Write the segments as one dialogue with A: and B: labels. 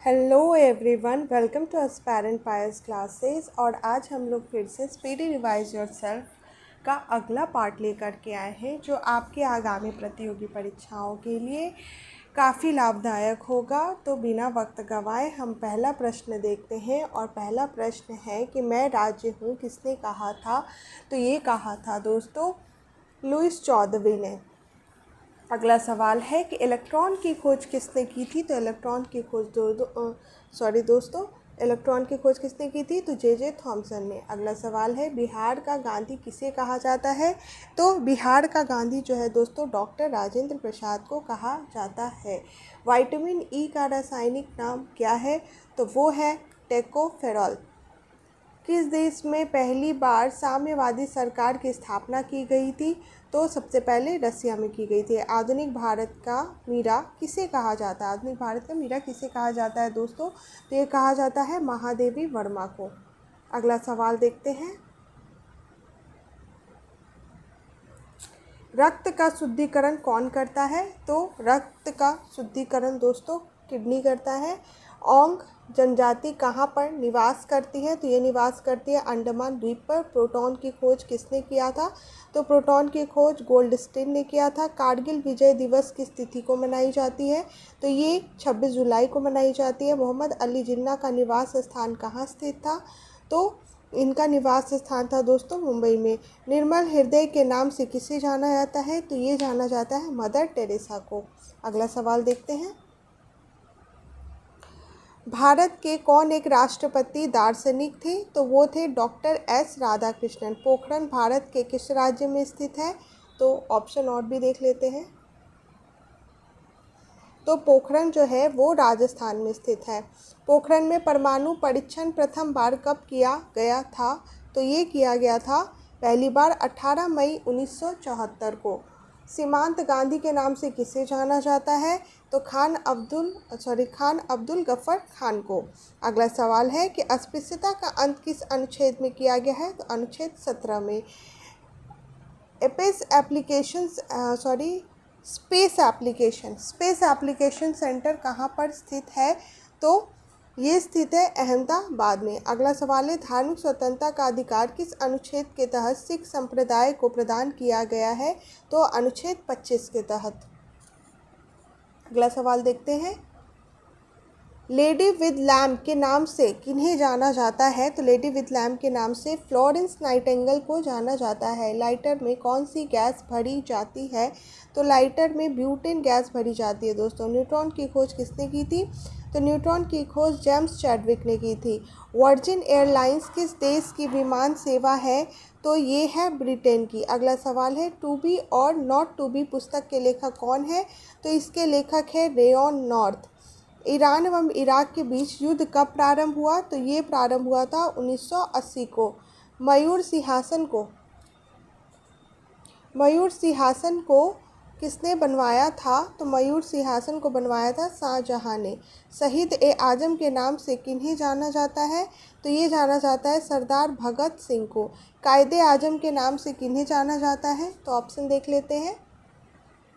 A: Hello everyone, welcome to aspirant pyres classes. और आज हम लोग फिर से स्पीडी रिवाइज योरसेल्फ का अगला पार्ट लेकर के आए हैं, जो आपके आगामी प्रतियोगी परीक्षाओं के लिए काफ़ी लाभदायक होगा। तो बिना वक्त गंवाए हम पहला प्रश्न देखते हैं। और पहला प्रश्न है कि मैं राज्य हूँ किसने कहा था। तो ये कहा था दोस्तों लुईस चौदहवीं ने। अगला सवाल है कि इलेक्ट्रॉन की खोज किसने की थी। तो इलेक्ट्रॉन की खोज दोस्तों इलेक्ट्रॉन की खोज किसने की थी। तो जे थॉमसन ने। अगला सवाल है बिहार का गांधी किसे कहा जाता है। तो बिहार का गांधी जो है दोस्तों डॉक्टर राजेंद्र प्रसाद को कहा जाता है। विटामिन ई का रासायनिक नाम क्या है। तो वो है टेकोफेरॉल। किस देश में पहली बार साम्यवादी सरकार की स्थापना की गई थी। तो सबसे पहले रसिया में की गई थी। आधुनिक भारत का मीरा किसे कहा जाता है। आधुनिक भारत का मीरा किसे कहा जाता है दोस्तों। तो ये कहा जाता है महादेवी वर्मा को। अगला सवाल देखते हैं। रक्त का शुद्धिकरण कौन करता है। तो रक्त का शुद्धिकरण दोस्तों किडनी करता है। ओंग जनजाति कहाँ पर निवास करती है। तो ये निवास करती है अंडमान द्वीप पर। प्रोटॉन की खोज किसने किया था। तो प्रोटॉन की खोज गोल्डस्टीन ने किया था। कारगिल विजय दिवस किस तिथि को मनाई जाती है। तो ये 26 जुलाई को मनाई जाती है। मोहम्मद अली जिन्ना का निवास स्थान कहाँ स्थित था। तो इनका निवास स्थान था दोस्तों मुंबई में। निर्मल हृदय के नाम से किसे जाना जाता है। तो ये जाना जाता है मदर टेरेसा को। अगला सवाल देखते हैं। भारत के कौन एक राष्ट्रपति दार्शनिक थे। तो वो थे डॉक्टर एस राधाकृष्णन। पोखरण भारत के किस राज्य में स्थित है। तो ऑप्शन और भी देख लेते हैं। तो पोखरण जो है वो राजस्थान में स्थित है। पोखरण में परमाणु परीक्षण प्रथम बार कब किया गया था। तो ये किया गया था पहली बार 18 मई 1974 को। सीमांत गांधी के नाम से किसे जाना जाता है। तो खान अब्दुल गफर खान को। अगला सवाल है कि अस्पृश्यता का अंत किस अनुच्छेद में किया गया है। तो अनुच्छेद 17 में। स्पेस एप्लीकेशन सेंटर कहाँ पर स्थित है। तो ये स्थित है अहमदाबाद में। अगला सवाल है धार्मिक स्वतंत्रता का अधिकार किस अनुच्छेद के तहत सिख संप्रदाय को प्रदान किया गया है। तो अनुच्छेद 25 के तहत। अगला सवाल देखते हैं। लेडी विद लैम्प के नाम से किन्हें जाना जाता है। तो लेडी विद लैम्प के नाम से फ्लोरेंस नाइटिंगेल को जाना जाता है। लाइटर में कौन सी गैस भरी जाती है। तो लाइटर में ब्यूटेन गैस भरी जाती है दोस्तों। न्यूट्रॉन की खोज किसने की थी। तो न्यूट्रॉन की खोज जेम्स चैडविक ने की थी। वर्जिन एयरलाइंस किस देश की विमान सेवा है। तो ये है ब्रिटेन की। अगला सवाल है टू बी और नॉट टू बी पुस्तक के लेखक कौन है। तो इसके लेखक है रेयन नॉर्थ। ईरान एवं इराक के बीच युद्ध कब प्रारंभ हुआ। तो ये प्रारंभ हुआ था 1980 को। मयूर सिंहासन को किसने बनवाया था। तो मयूर सिंहासन को बनवाया था शाहजहां ने। शहीद ए आजम के नाम से किन्हें जाना जाता है। तो ये जाना जाता है सरदार भगत सिंह को। कायदे आजम के नाम से किन्हें जाना जाता है। तो ऑप्शन देख लेते हैं।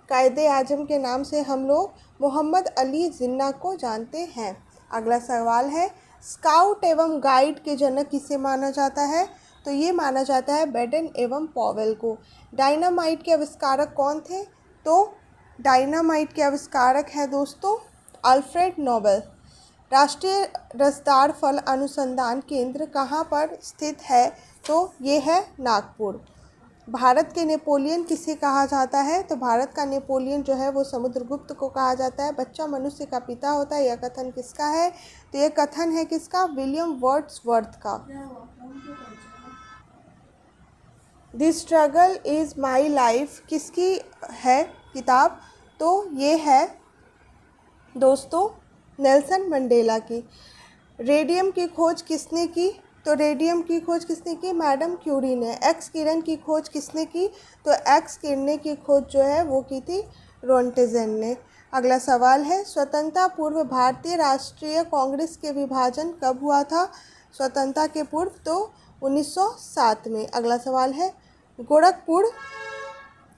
A: कायदे आजम के नाम से हम लोग मोहम्मद अली जिन्ना को जानते हैं। अगला सवाल है स्काउट एवं गाइड के जनक किसे माना जाता है। तो ये माना जाता है बेडन एवं पॉवेल को। डायनामाइट के आविष्कारक कौन थे। तो डायनामाइट के आविष्कारक हैं दोस्तों अल्फ्रेड नोबेल। राष्ट्रीय रसदार फल अनुसंधान केंद्र कहाँ पर स्थित है। तो ये है नागपुर। भारत के नेपोलियन किसे कहा जाता है। तो भारत का नेपोलियन जो है वो समुद्रगुप्त को कहा जाता है। बच्चा मनुष्य का पिता होता है। यह कथन किसका है। तो यह कथन है किसका विलियम वर्ड्सवर्थ का। This struggle is my life किसकी है किताब। तो ये है दोस्तों नेल्सन मंडेला की। रेडियम की खोज किसने की। तो रेडियम की खोज किसने की मैडम क्यूरी ने। एक्स किरण की खोज किसने की। तो एक्स किरणें की खोज जो है वो की थी रोंटेजेन ने। अगला सवाल है स्वतंत्रता पूर्व भारतीय राष्ट्रीय कांग्रेस के विभाजन कब हुआ था। स्वतंत्रता के पूर्व तो 1907 में। अगला सवाल है गोरखपुर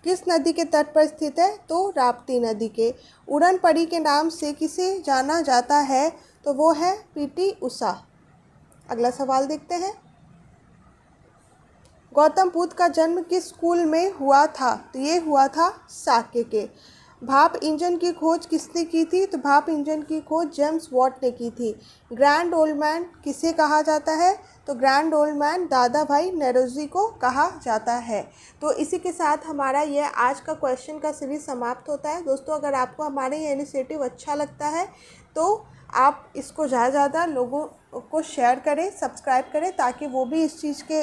A: किस नदी के तट पर स्थित है। तो राप्ती नदी के। उड़न परी के नाम से किसे जाना जाता है। तो तो वो है पीटी उषा। अगला सवाल देखते हैं। गौतम बुद्ध का जन्म किस स्कूल में हुआ था? तो ये हुआ था साके के। भाप इंजन की खोज किसने की थी? तो भाप इंजन की खोज जेम्स वॉट ने की थी। ग्रैंड ओल्ड मैन किसे कहा जाता है? तो ग्रैंड ओल्ड मैन दादा भाई नौरोजी को कहा जाता है। तो इसी के साथ हमारा यह आज का क्वेश्चन का सीरीज समाप्त होता है। दोस्तों, अगर आपको हमारा ये इनिशिएटिव अच्छा लगता है तो आप इसको ज़्यादा ज़्यादा लोगों को शेयर करें, सब्सक्राइब करें, ताकि वो भी इस चीज़ के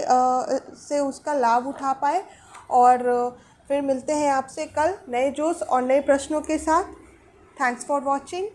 A: से उसका लाभ उठा पाए। और फिर मिलते हैं आपसे कल नए जोश और नए प्रश्नों के साथ। Thanks for watching.